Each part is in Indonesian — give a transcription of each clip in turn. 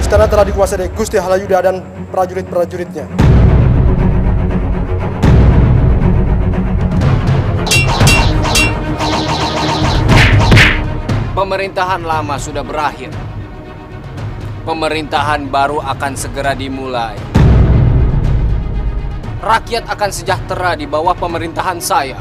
Istana telah dikuasai oleh Gusti Halayuda dan prajurit-prajuritnya. Pemerintahan lama sudah berakhir. Pemerintahan baru akan segera dimulai. Rakyat akan sejahtera di bawah pemerintahan saya.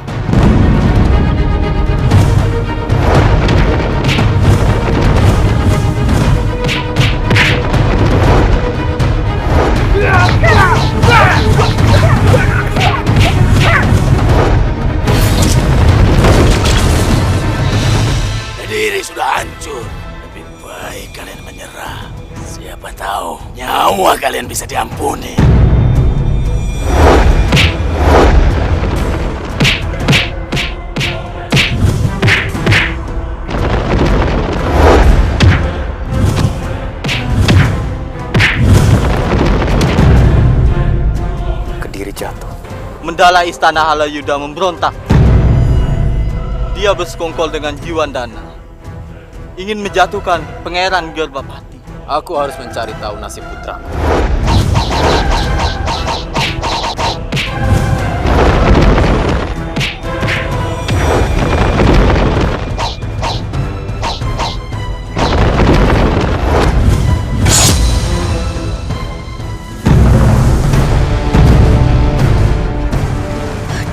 Kediri sudah hancur. Lebih baik kalian menyerah. Siapa tahu nyawa kalian bisa diampuni. Kediri jatuh. Mendala Istana Halayuda memberontak. Dia bersekongkol dengan Jiwandana, ingin menjatuhkan Pangeran Gerbapati. Aku harus mencari tahu nasib putraku.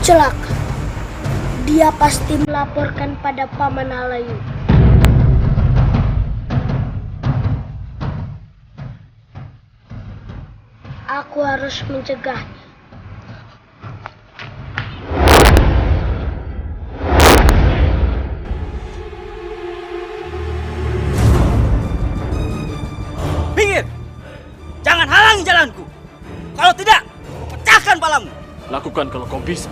Celaka. Dia pasti melaporkan pada Paman Halayu. Aku harus mencegahnya. Minggir! Jangan halangi jalanku. Kalau tidak, pecahkan palamu. Lakukan kalau kau bisa.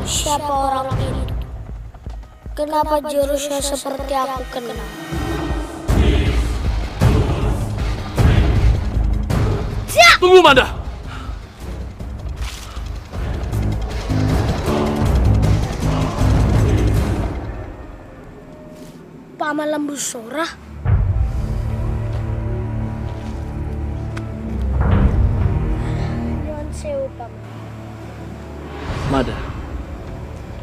Siapa orang itu? Kenapa jurusnya seperti aku kenal? Tunggu, Manda! Paman Lembu Sora? Nyuwun sewu, Paman. Mada,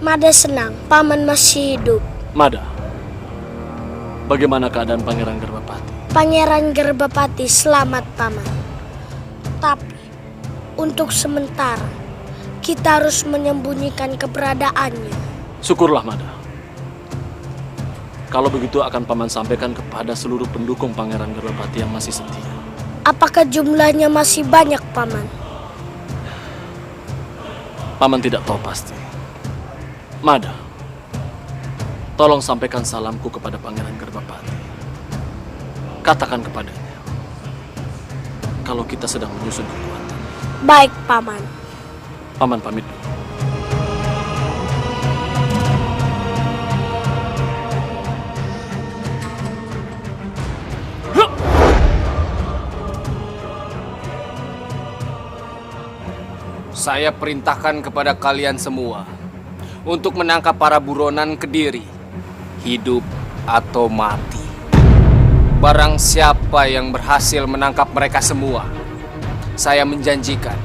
Mada senang, Paman masih hidup. Mada. Bagaimana keadaan Pangeran Gerbapati? Pangeran Gerbapati selamat, Paman. Tapi, untuk sementara, kita harus menyembunyikan keberadaannya. Syukurlah, Mada. Kalau begitu akan Paman sampaikan kepada seluruh pendukung Pangeran Gerbapati yang masih setia. Apakah jumlahnya masih banyak, Paman? Paman tidak tahu pasti. Mada, tolong sampaikan salamku kepada Pangeran Gerbapati. Katakan kepadanya, kalau kita sedang menyusun kekuatan. Baik, Paman. Paman pamit dulu. Saya perintahkan kepada kalian semua untuk menangkap para buronan Kediri, hidup atau mati. Barang siapa yang berhasil menangkap mereka semua, saya menjanjikan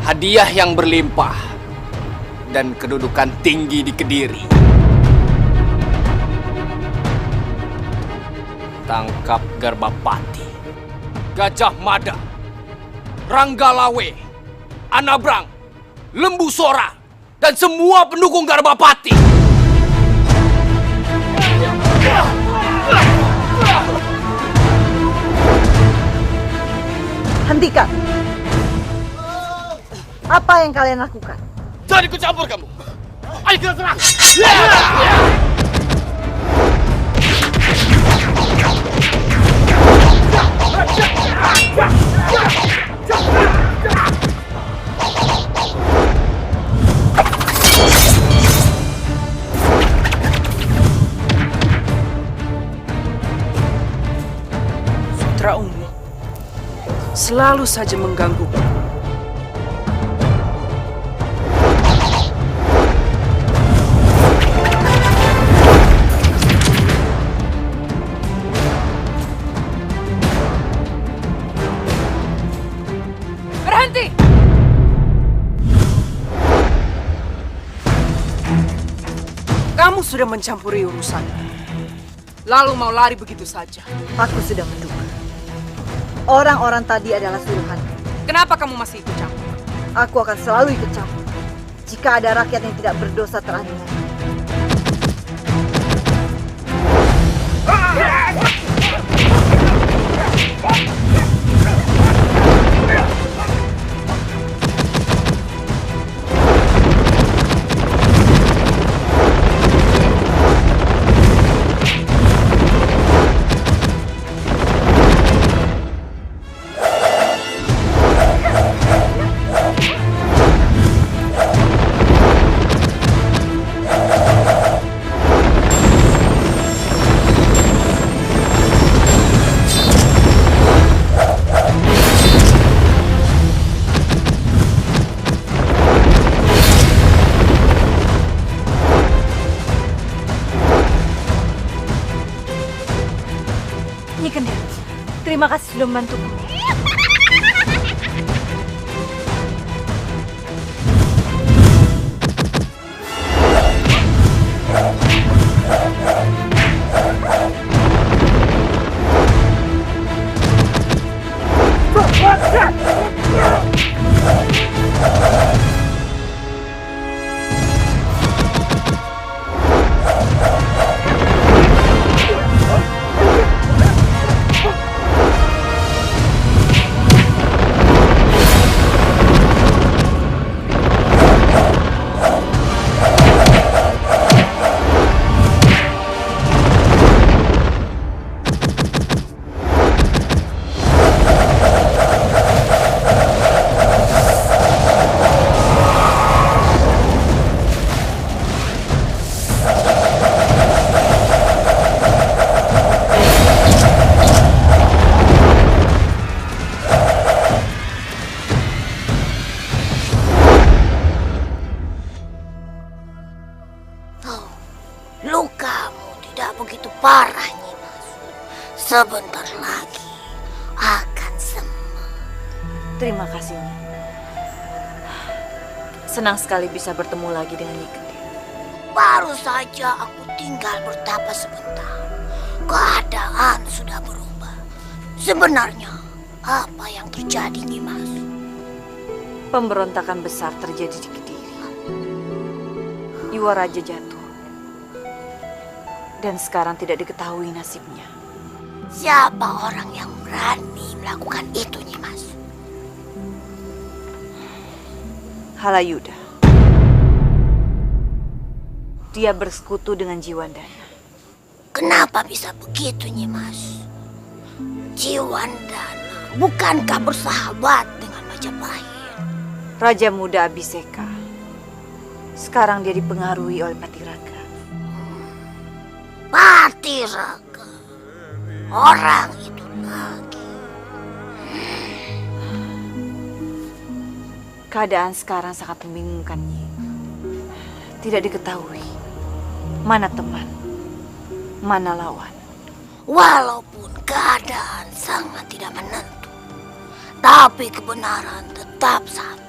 hadiah yang berlimpah dan kedudukan tinggi di Kediri. Tangkap Gerbapati, Gajah Mada, Ranggalawe, Anabrang, Lembu Sora, dan semua pendukung Gerbapati. Hentikan. Apa yang kalian lakukan? Jangan ikut campur kamu. Ayo kita serang. Sutra Ungu selalu saja mengganggu. Berhenti! Kamu sudah mencampuri urusan. Lalu mau lari begitu saja. Aku sudah menduga. Orang-orang tadi adalah suruhan. Kenapa kamu masih ikut campur? Aku akan selalu ikut campur jika ada rakyat yang tidak berdosa teraniaya. Nyi Kendeng, terima kasih sudah membantuku. Lukamu tidak begitu parah, Nyimas. Sebentar lagi akan sembuh. Terima kasih, Nyi. Senang sekali bisa bertemu lagi dengan Nyi Kendeng. Baru saja aku tinggal bertapa sebentar. Keadaan sudah berubah. Sebenarnya apa yang terjadi, Nyimas? Pemberontakan besar terjadi di Kediri. Iwa Raja jatuh. Dan sekarang tidak diketahui nasibnya. Siapa orang yang berani melakukan itu, Nyimas? Halayuda. Dia bersekutu dengan Jiwandana. Kenapa bisa begitu, Nyimas? Jiwandana bukankah bersahabat dengan Majapahit? Raja muda Abiseka. Sekarang dia dipengaruhi oleh Patiraga. Patiraga. Orang itu lagi. Keadaan sekarang sangat membingungkan, Nyi. Tidak diketahui mana teman, mana lawan. Walaupun keadaan sangat tidak menentu, tapi kebenaran tetap satu.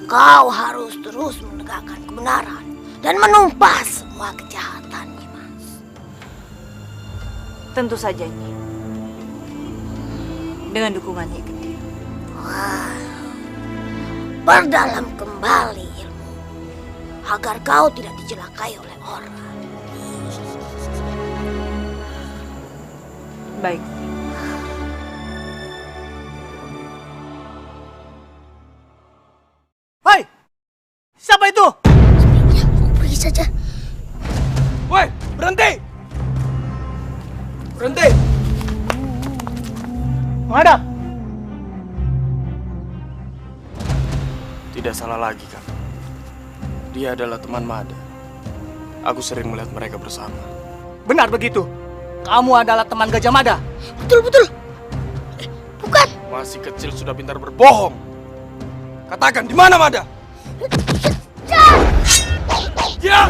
Kau harus terus menegakkan kebenaran dan menumpas semua kejahatan, Nyimas. Tentu saja, Nyi. Dengan dukungan Nyi Kendeng. Wah, perdalam kembali ilmu agar kau tidak dijelakai oleh orang. Baik. Siapa itu? Sebaiknya aku pergi saja. Woi, berhenti! Berhenti! Menghadap. Tidak salah lagi, Kak. Dia adalah teman Mada. Aku sering melihat mereka bersama. Benar begitu. Kamu adalah teman Gajah Mada. Betul. Bukan. Masih kecil sudah pintar berbohong. Katakan, di mana Mada? Ya!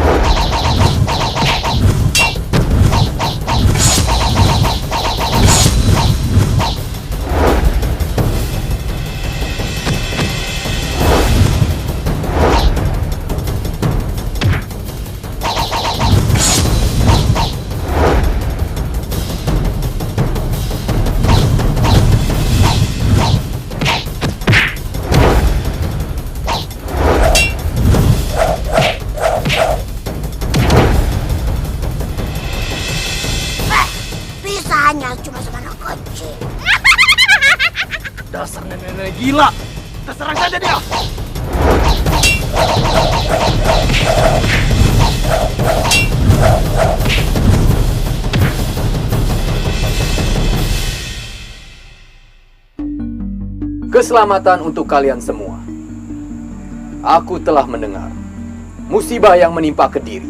Bisa hanya cuma sama anak kecil. Dasar nenek-nenek gila. Kita serang saja dia. Keselamatan untuk kalian semua. Aku telah mendengar musibah yang menimpa Kediri,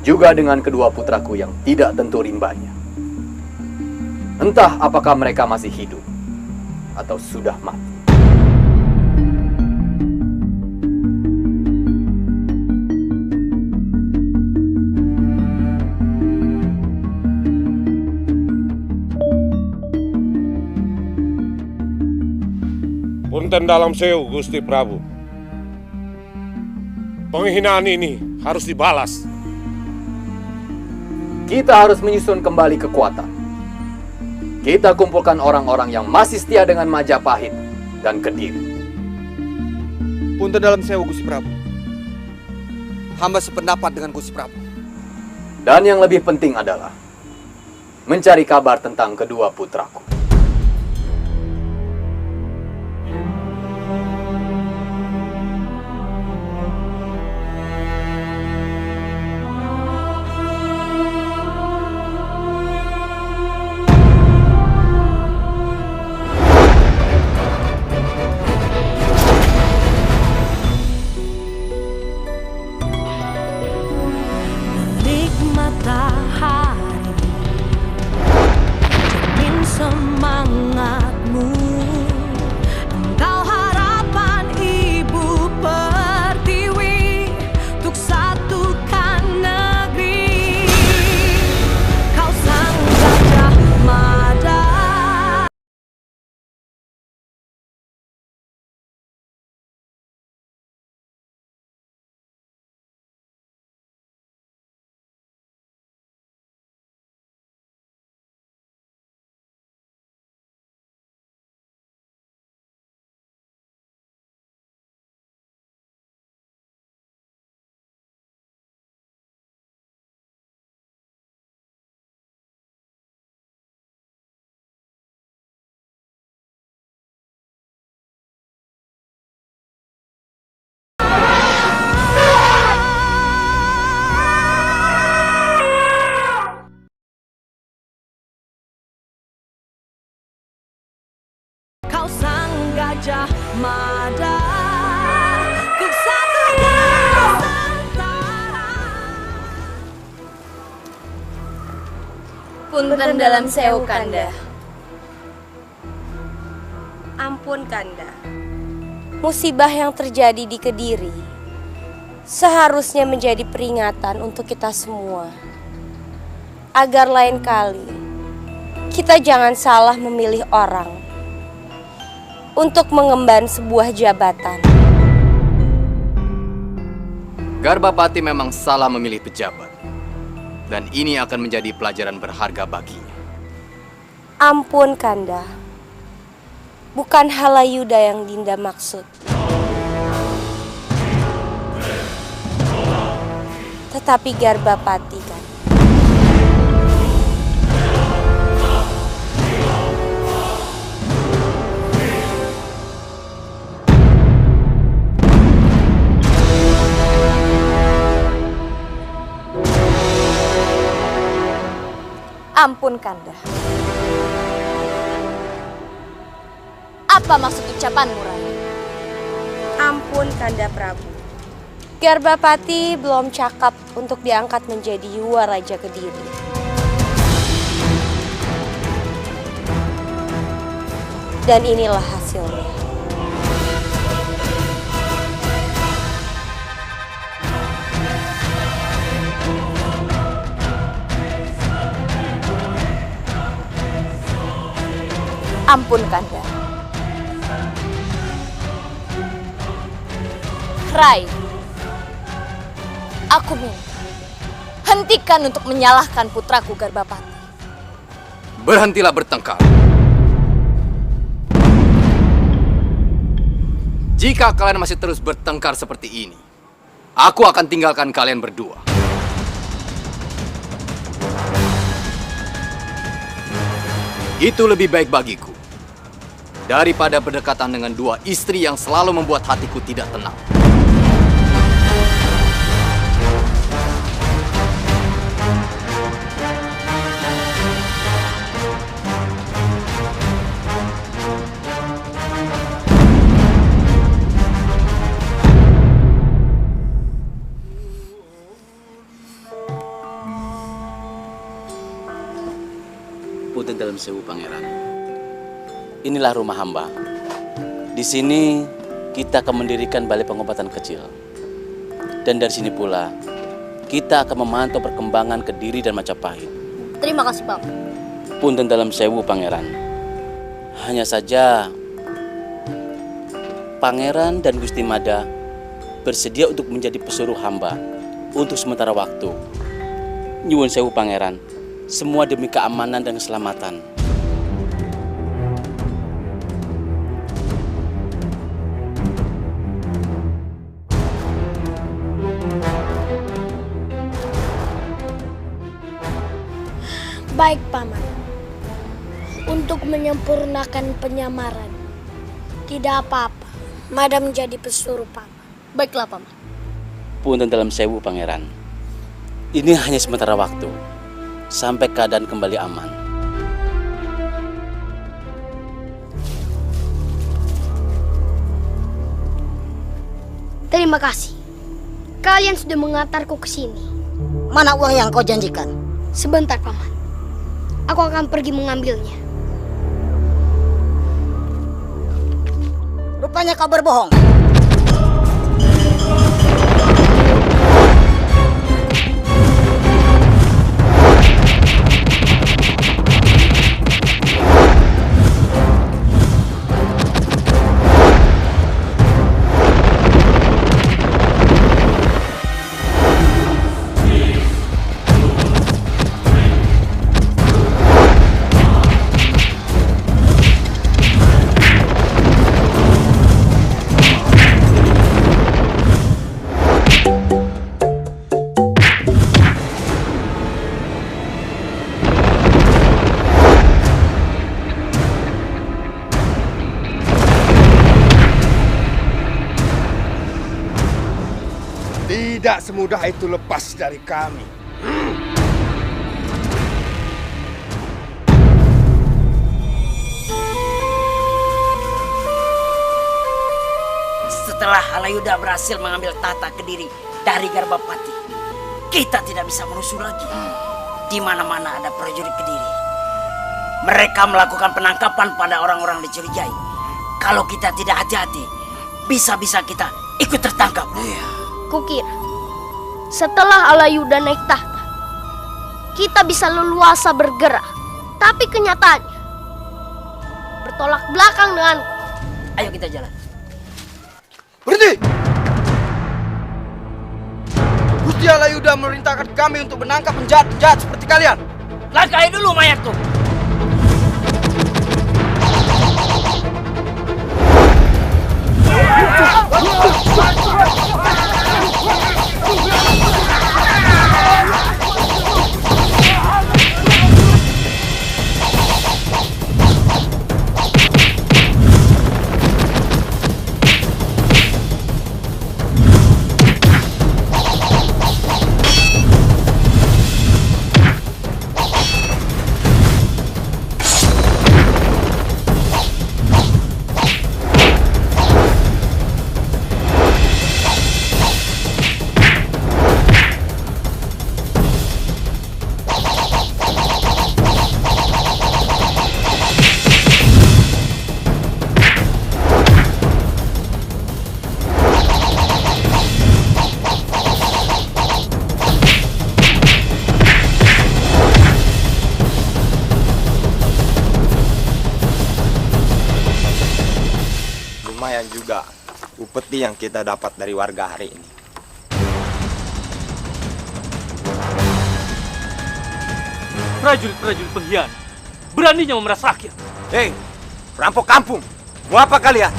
juga dengan kedua putraku yang tidak tentu rimbanya. Entah apakah mereka masih hidup atau sudah mati. Punten dalam sewu, Gusti Prabu. Penghinaan ini harus dibalas. Kita harus menyusun kembali kekuatan. Kita kumpulkan orang-orang yang masih setia dengan Majapahit dan Kediri. Punten dalam sewu, Gusti Prabu. Hamba sependapat dengan Gusti Prabu. Dan yang lebih penting adalah mencari kabar tentang kedua putraku. Kau sang Gajah Mada, ku satukan Nusantara. Punten dalam sewu, Kanda. Ampun, Kanda. Musibah yang terjadi di Kediri seharusnya menjadi peringatan untuk kita semua. Agar lain kali kita jangan salah memilih orang untuk mengemban sebuah jabatan. Garbapati memang salah memilih pejabat. Dan ini akan menjadi pelajaran berharga baginya. Ampun, Kanda. Bukan Halayuda yang Dinda maksud. Tetapi Garbapati, kan. Ampun, Kanda. Apa maksud ucapanmu, Rai? Ampun, Kanda Prabu. Garbapati belum cakap untuk diangkat menjadi Yuwa Raja Kediri. Dan inilah hasilnya. Ampun, Kanda. Rai, aku minta hentikan untuk menyalahkan putraku Garbapati. Berhentilah bertengkar. Jika kalian masih terus bertengkar seperti ini, aku akan tinggalkan kalian berdua. Itu lebih baik bagiku daripada berdekatan dengan dua istri yang selalu membuat hatiku tidak tenang. Punten dalam sewu pangeran. Inilah rumah hamba. Di sini kita akan mendirikan balai pengobatan kecil. Dan dari sini pula kita akan memantau perkembangan Kediri dan Majapahit. Terima kasih, Bang. Punten dalam sewu pangeran. Hanya saja Pangeran dan Gusti Mada bersedia untuk menjadi pesuruh hamba untuk sementara waktu. Nyuwun sewu pangeran. Semua demi keamanan dan keselamatan. Baik, Paman. Untuk menyempurnakan penyamaran, tidak apa-apa. Mada menjadi pesuruh, Paman. Baiklah, Paman. Punten dalam sewu pangeran. Ini hanya sementara waktu. Sampai keadaan kembali aman. Terima kasih. Kalian sudah mengantarku ke sini. Mana uang yang kau janjikan? Sebentar, Paman. Aku akan pergi mengambilnya. Rupanya kau berbohong. Tidak semudah itu lepas dari kami. Setelah Halayuda berhasil mengambil tahta Kediri dari Garbapati, kita tidak bisa merusuh lagi. Di mana-mana ada prajurit Kediri. Mereka melakukan penangkapan pada orang-orang dicurigai. Kalau kita tidak hati-hati, bisa-bisa kita ikut tertangkap. Kukira, setelah Halayuda naik tahta, kita bisa leluasa bergerak. Tapi kenyataannya, bertolak belakang denganku. Ayo kita jalan. Berhenti! Gusti Halayuda memerintahkan kami untuk menangkap penjahat-penjahat seperti kalian. Langkahi dulu mayatku. seperti yang kita dapat dari warga hari ini. Prajurit-prajurit pengkhianat beraninya memeras rakyat. Hei, perampok kampung, mau apa kalian?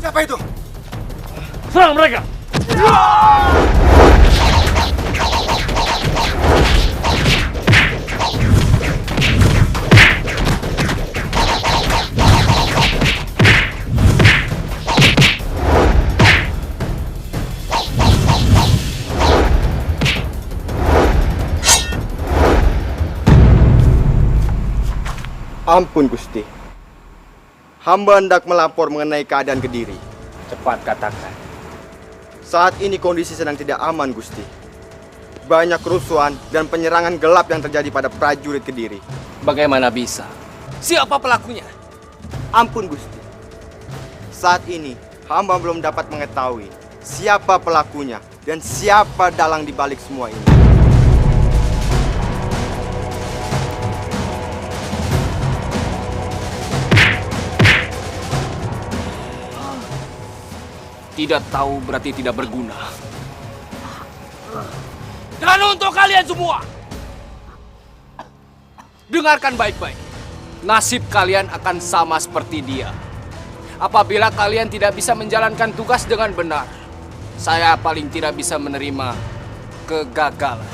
Siapa itu? Serang mereka! Ampun Gusti. Hamba hendak melapor mengenai keadaan Kediri. Cepat katakan. Saat ini kondisi sedang tidak aman, Gusti. Banyak kerusuhan dan penyerangan gelap yang terjadi pada prajurit Kediri. Bagaimana bisa? Siapa pelakunya? Ampun, Gusti. Saat ini, hamba belum dapat mengetahui siapa pelakunya dan siapa dalang di balik semua ini. Tidak tahu berarti tidak berguna. Dan untuk kalian semua, dengarkan baik-baik. Nasib kalian akan sama seperti dia. Apabila kalian tidak bisa menjalankan tugas dengan benar, saya paling tidak bisa menerima kegagalan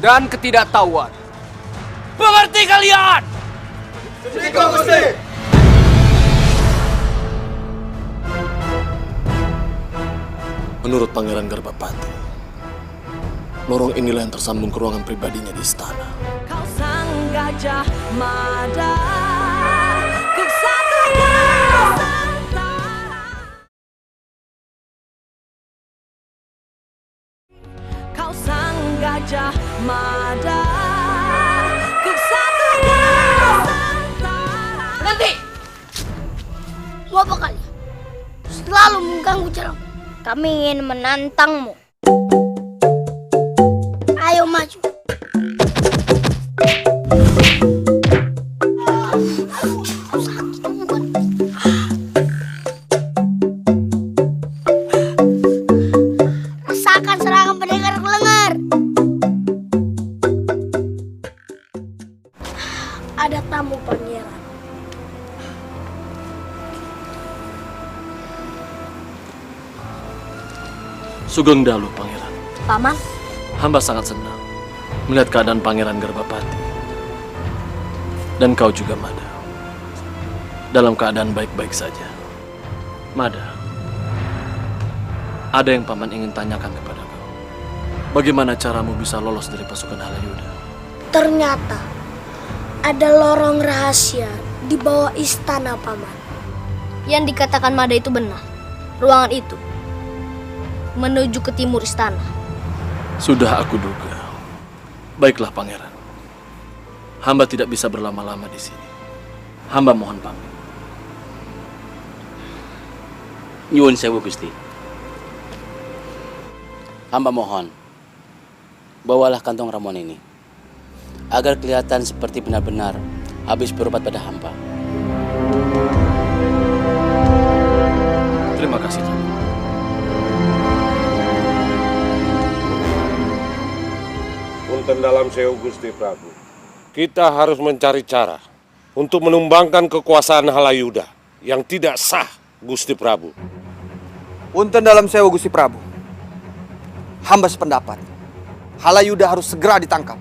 dan ketidaktahuan. Mengerti kalian? Sedikit, Gusti. Menurut Pangeran Garbapati, lorong inilah yang tersambung ke ruangan pribadinya di istana. Kau sang gajah mada, ku satukan Nusantara. Kau sang gajah mada, ku satukan Nusantara. Berhenti! Mau apa kalian? Selalu mengganggu jalanku. Kami ingin menantangmu. Ayo maju. Rasakan serangan pendekar kelengar. Ada tamu pangeran. Sugeng Dalu, Pangeran. Paman, Hamba sangat senang melihat keadaan Pangeran Garbapati. Dan kau juga, Mada. Dalam keadaan baik-baik saja. Mada, ada yang Paman ingin tanyakan kepada kau. Bagaimana caramu bisa lolos dari pasukan Halayuda? Ternyata ada lorong rahasia di bawah istana, Paman. yang dikatakan Mada itu benar. Ruangan itu menuju ke timur istana. Sudah aku duga. Baiklah, Pangeran. Hamba tidak bisa berlama-lama di sini. Hamba mohon pamit. Nyuwun sewu, Gusti. Hamba mohon, bawalah kantong ramuan ini, agar kelihatan seperti benar-benar habis berobat pada hamba. Terima kasih, Tuan. Punten dalam sewu, Gusti Prabu. Kita harus mencari cara untuk menumbangkan kekuasaan Halayuda yang tidak sah, Gusti Prabu. Punten dalam sewu, Gusti Prabu. Hamba sependapat, Halayuda harus segera ditangkap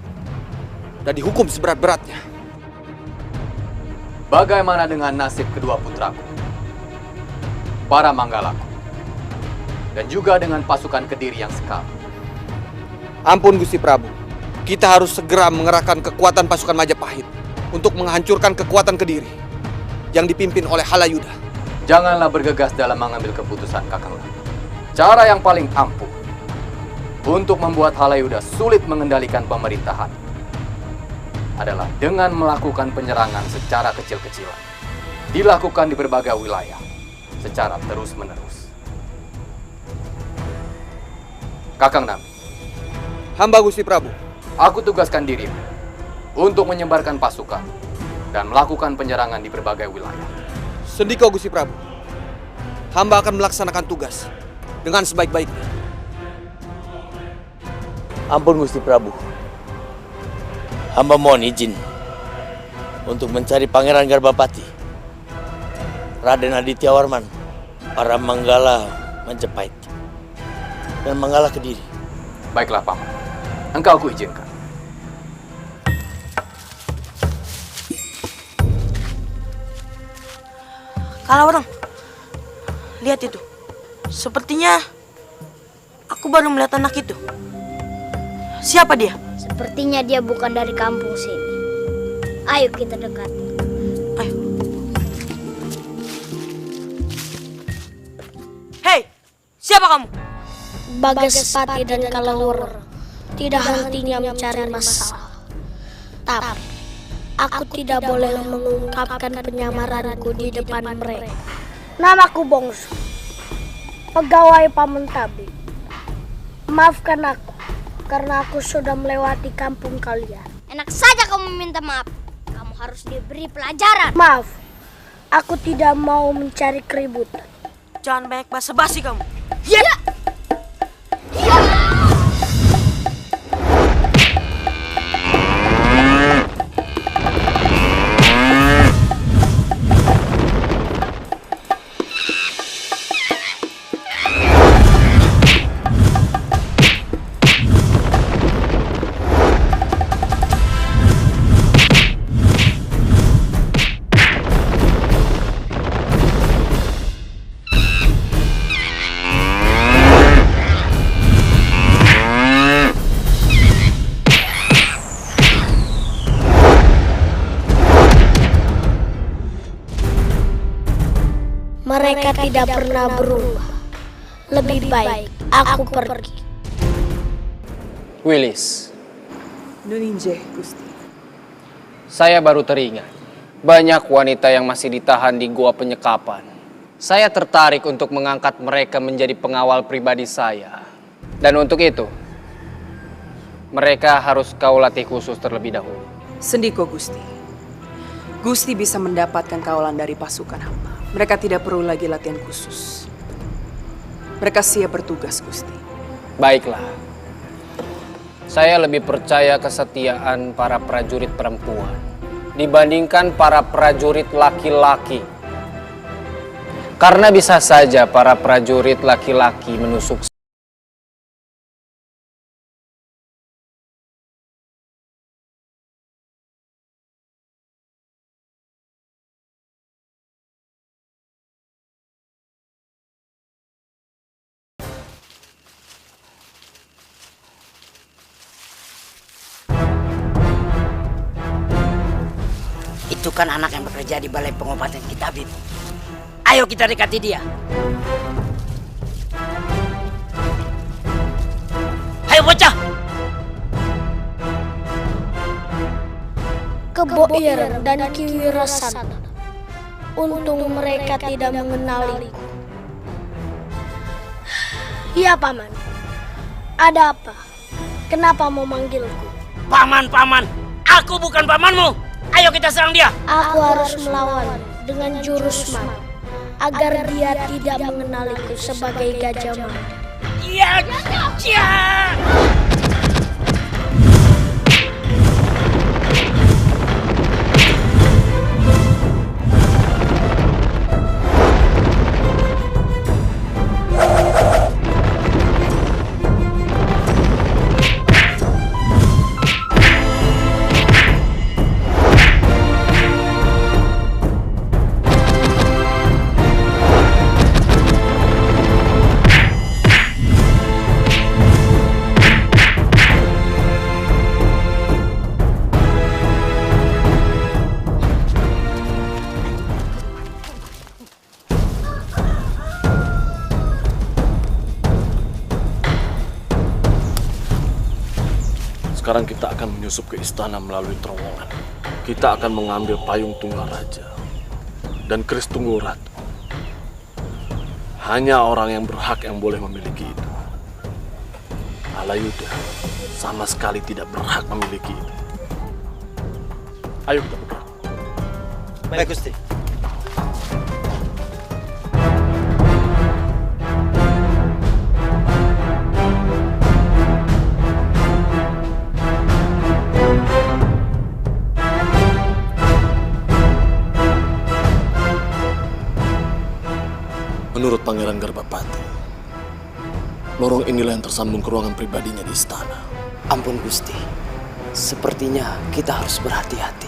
dan dihukum seberat-beratnya. Bagaimana dengan nasib kedua putraku? para manggalaku, dan juga dengan pasukan Kediri yang sekali. Ampun Gusti Prabu, kita harus segera mengerahkan kekuatan pasukan Majapahit untuk menghancurkan kekuatan Kediri yang dipimpin oleh Halayuda. Janganlah bergegas dalam mengambil keputusan, Kakang. Cara yang paling ampuh untuk membuat Halayuda sulit mengendalikan pemerintahan adalah dengan melakukan penyerangan secara kecil-kecilan, dilakukan di berbagai wilayah secara terus-menerus. Kakang Nami, hamba Gusti Prabu, aku tugaskan dirimu untuk menyebarkan pasukan dan melakukan penyerangan di berbagai wilayah. Sendiko Gusti Prabu, hamba akan melaksanakan tugas dengan sebaik-baiknya. Ampun Gusti Prabu. Hamba mohon izin untuk mencari Pangeran Garbapati, Raden Aditya Warman, para Manggala Majapahit, dan Manggala Kediri. Baiklah, Paman. Engkau aku izinkan. Kalau orang, lihat itu. Sepertinya aku baru melihat anak itu. Siapa dia? Sepertinya dia bukan dari kampung sini. Ayo kita dekat. Ayo. Hei, siapa kamu? Bagaspati dan Kalawur tidak hentinya mencari masalah. Tapi aku tidak boleh mengungkapkan penyamaranku di depan mereka. Namaku Bongsu, pegawai Paman Tabib. Maafkan aku karena aku sudah melewati kampung kalian. Enak saja kamu meminta maaf. Kamu harus diberi pelajaran. Maaf, aku tidak mau mencari keributan. Jangan banyak basa-basi kamu. Ya. Mereka tidak pernah berubah. Lebih baik aku pergi. Willis, Nuninje, Gusti. saya baru teringat. Banyak wanita yang masih ditahan di gua penyekapan. Saya tertarik untuk mengangkat mereka menjadi pengawal pribadi saya. Dan untuk itu, mereka harus kau latih khusus terlebih dahulu. Sendiko, Gusti. Gusti bisa mendapatkan kawalan dari pasukan hamba. Mereka tidak perlu lagi latihan khusus. Mereka siap bertugas, Gusti. Baiklah. Saya lebih percaya kesetiaan para prajurit perempuan dibandingkan para prajurit laki-laki. Karena bisa saja para prajurit laki-laki menusuk Itu kan anak yang bekerja di balai pengobatan Kitabib. Ayo kita dekati dia. Ayo bocah. Keboir dan Kiwirasan. Untung mereka tidak mengenaliku. Iya, Paman. Ada apa? Kenapa mau manggilku? Paman, paman. Aku bukan pamanmu. Ayo kita serang dia. Aku harus melawan dengan jurus mana agar dia tidak mengenaliku sebagai Gajah Mada. Iya, iya. Sekarang kita akan menyusup ke istana melalui terowongan. Kita akan mengambil payung Tunggal Raja dan keris Tunggul Ratu. Hanya orang yang berhak yang boleh memiliki itu. Halayuda sama sekali tidak berhak memiliki itu. Ayo kita bergerak. Baik, Gusti. Menurut Pangeran Garbapati, lorong inilah yang tersambung ke ruangan pribadinya di istana. Ampun Gusti, sepertinya kita harus berhati-hati.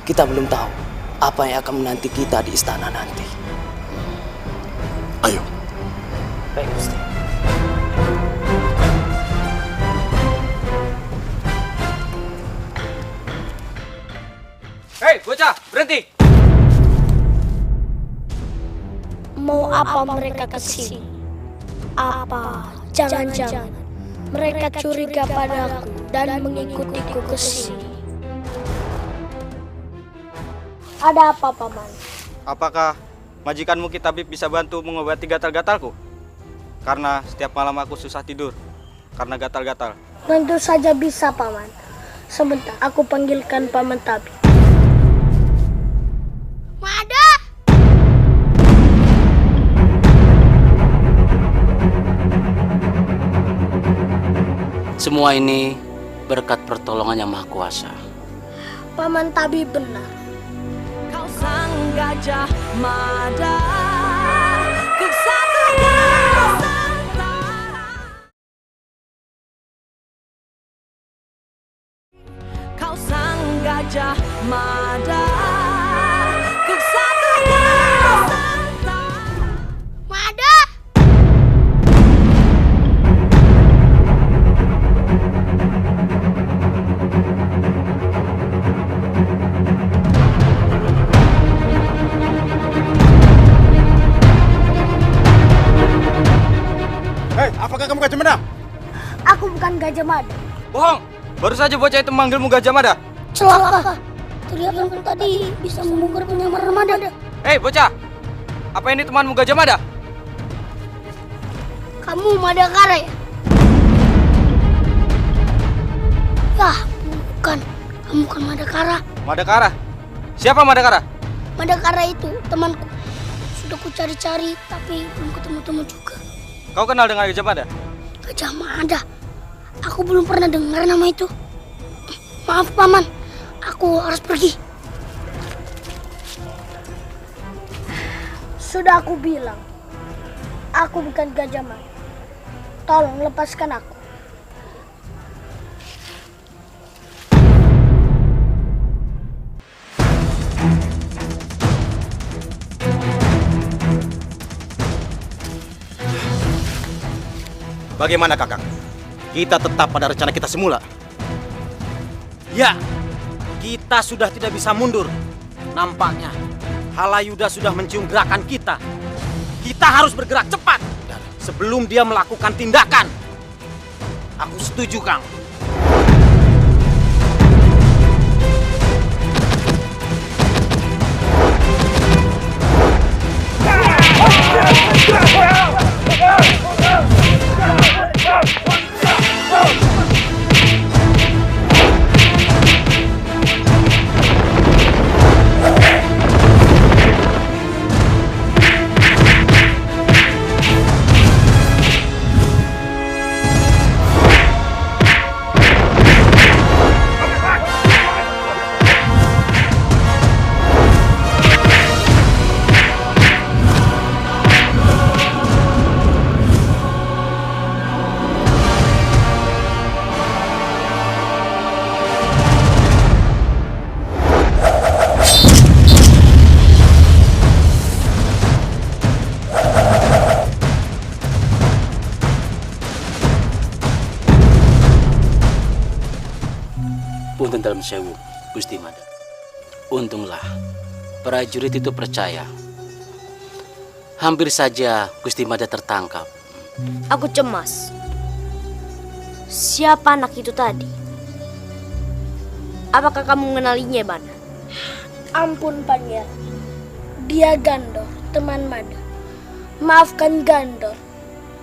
Kita belum tahu apa yang akan menanti kita di istana nanti. Ayo. Baik Gusti. Hei, bocah, berhenti! Mau apa mereka kesini? Apa jangan-jangan mereka curiga padaku dan mengikutiku kesini? Ada apa, Paman? Apakah majikanmu Kitabib bisa bantu mengobati gatal-gatalku? Karena setiap malam aku susah tidur karena gatal-gatal. Tentu saja bisa, Paman. Sebentar, aku panggilkan Paman Tabib. Mada! Semua ini berkat pertolongan Yang Maha Kuasa. Paman Tabib benar. Kau sang Gajah Mada, ku satukan Nusantara. Kau sang Gajah Mada, ku satukan Nusantara. Mada! Hei, apakah kamu Gajah Mada? Aku bukan Gajah Mada. Bohong! Baru saja bocah itu memanggilmu Gajah Mada. Celaka! Teriakanku tadi bisa membongkar penyamaran Mada. Hei, bocah! Apa ini temanmu Gajah Mada? Kamu Madakara ya? Yah, bukan. Kamu bukan Madakara. Madakara? Siapa Madakara? Madakara itu temanku. Sudah ku cari-cari, tapi belum ketemu-temu juga. Kau kenal dengan Gajah Mada? Gajah Mada? Aku belum pernah dengar nama itu. Maaf, Paman. Aku harus pergi. Sudah aku bilang, aku bukan Gajah Mada. Tolong lepaskan aku. Bagaimana Kakang? Kita tetap pada rencana kita semula. Ya, kita sudah tidak bisa mundur. Nampaknya Halayuda sudah mencium gerakan kita. Kita harus bergerak cepat sebelum dia melakukan tindakan. Aku setuju, Kang. Punten dalam sewu, Gusti Mada. Untunglah prajurit itu percaya. Hampir saja Gusti Mada tertangkap. Aku cemas. Siapa anak itu tadi? Apakah kamu mengenalinya, Bana? Ampun Pangeran, dia Gandor, teman Mada. Maafkan Gandor,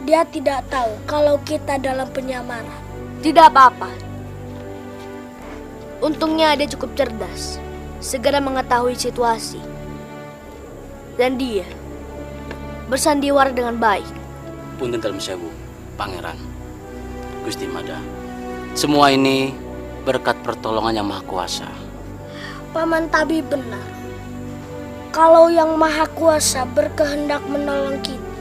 dia tidak tahu kalau kita dalam penyamaran. Tidak apa-apa. Untungnya dia cukup cerdas, segera mengetahui situasi. Dan dia bersandiwara dengan baik. Punten dalam sewu, Pangeran, Gusti Mada. Semua ini berkat pertolongan Yang Maha Kuasa. Paman Tabi benar. Kalau Yang Maha Kuasa berkehendak menolong kita,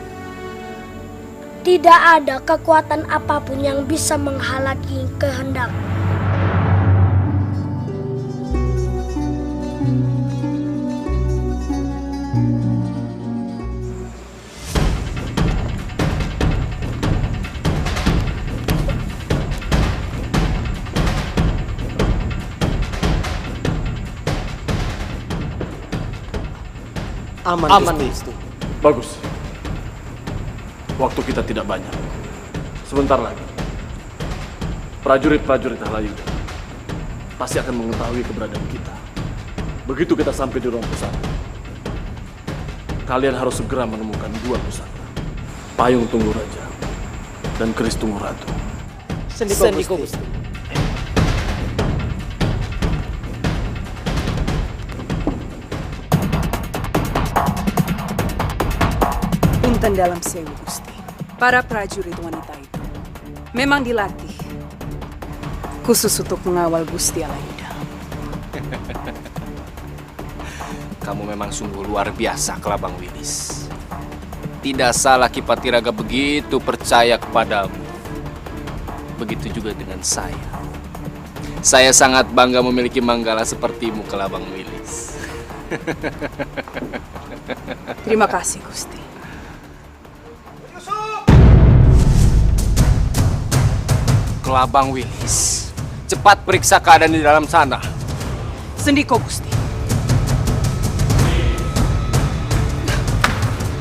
tidak ada kekuatan apapun yang bisa menghalangi kehendak. Aman, Gusti. Bagus. Waktu kita tidak banyak. Sebentar lagi, prajurit-prajurit Halayuda pasti akan mengetahui keberadaan kita. Begitu kita sampai di ruang pusaka, kalian harus segera menemukan dua pusaka. Payung Tunggu Raja dan keris Tunggu Ratu. Sendiko Gusti. Punten dalam sewu, Gusti. Para prajurit wanita itu memang dilatih khusus untuk mengawal Gusti Halayuda. Kamu memang sungguh luar biasa, Kelabang Wilis. Tidak salah Ki Patiraga begitu percaya kepadamu. Begitu juga dengan saya. Saya sangat bangga memiliki manggala sepertimu, Kelabang Wilis. Terima kasih, Gusti. Kelabang Wilis, cepat periksa keadaan di dalam sana. Sendiko, Gusti.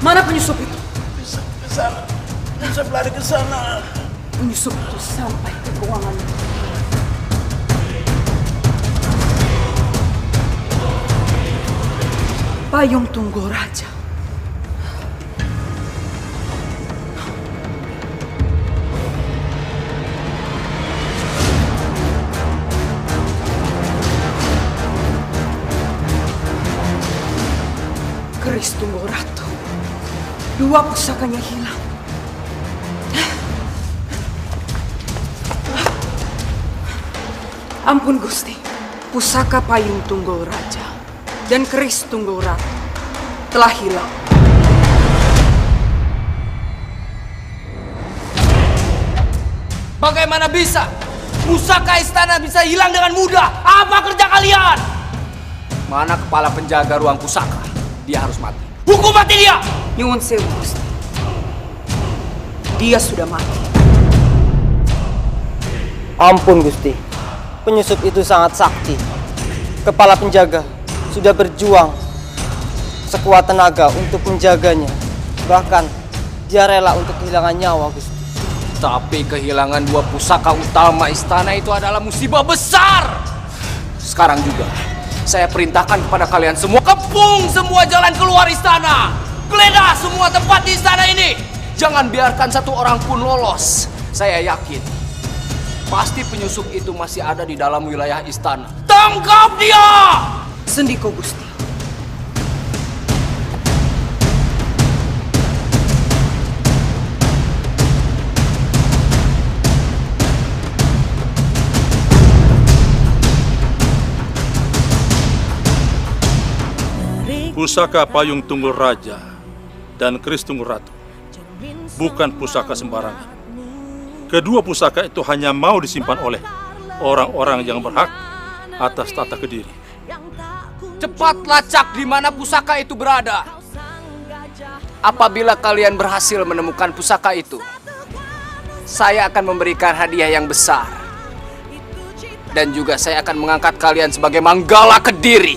Mana penyusup itu? Ke sana. Bisa berlari ke sana. Penyusup itu sampai ke ruangan. Payung Tunggu Raja. Keris Tunggu Ratu. Dua pusakanya hilang. Ampun Gusti, pusaka Payung Tunggu Raja dan keris Tunggu Ratu telah hilang. Bagaimana bisa? Pusaka istana bisa hilang dengan mudah. Apa kerja kalian? Mana kepala penjaga ruang pusaka? Dia harus mati. Hukum mati dia! Nyuwun sewu, Gusti. Dia sudah mati. Ampun Gusti, penyusup itu sangat sakti. Kepala penjaga sudah berjuang sekuat tenaga untuk menjaganya. Bahkan dia rela untuk kehilangan nyawa, Gusti. Tapi kehilangan dua pusaka utama istana itu adalah musibah besar. Sekarang juga saya perintahkan kepada kalian semua, kepung semua jalan keluar istana. Geledah semua tempat di istana ini. Jangan biarkan satu orang pun lolos. Saya yakin pasti penyusup itu masih ada di dalam wilayah istana. Tangkap dia! Sendiko, Gusti. Pusaka Payung Tunggu Raja dan keris Tunggu Ratu bukan pusaka sembarangan. Kedua pusaka itu hanya mau disimpan oleh orang-orang yang berhak atas tata Kediri. Cepat lacak di mana pusaka itu berada. Apabila kalian berhasil menemukan pusaka itu, saya akan memberikan hadiah yang besar. Dan juga saya akan mengangkat kalian sebagai Manggala Kediri.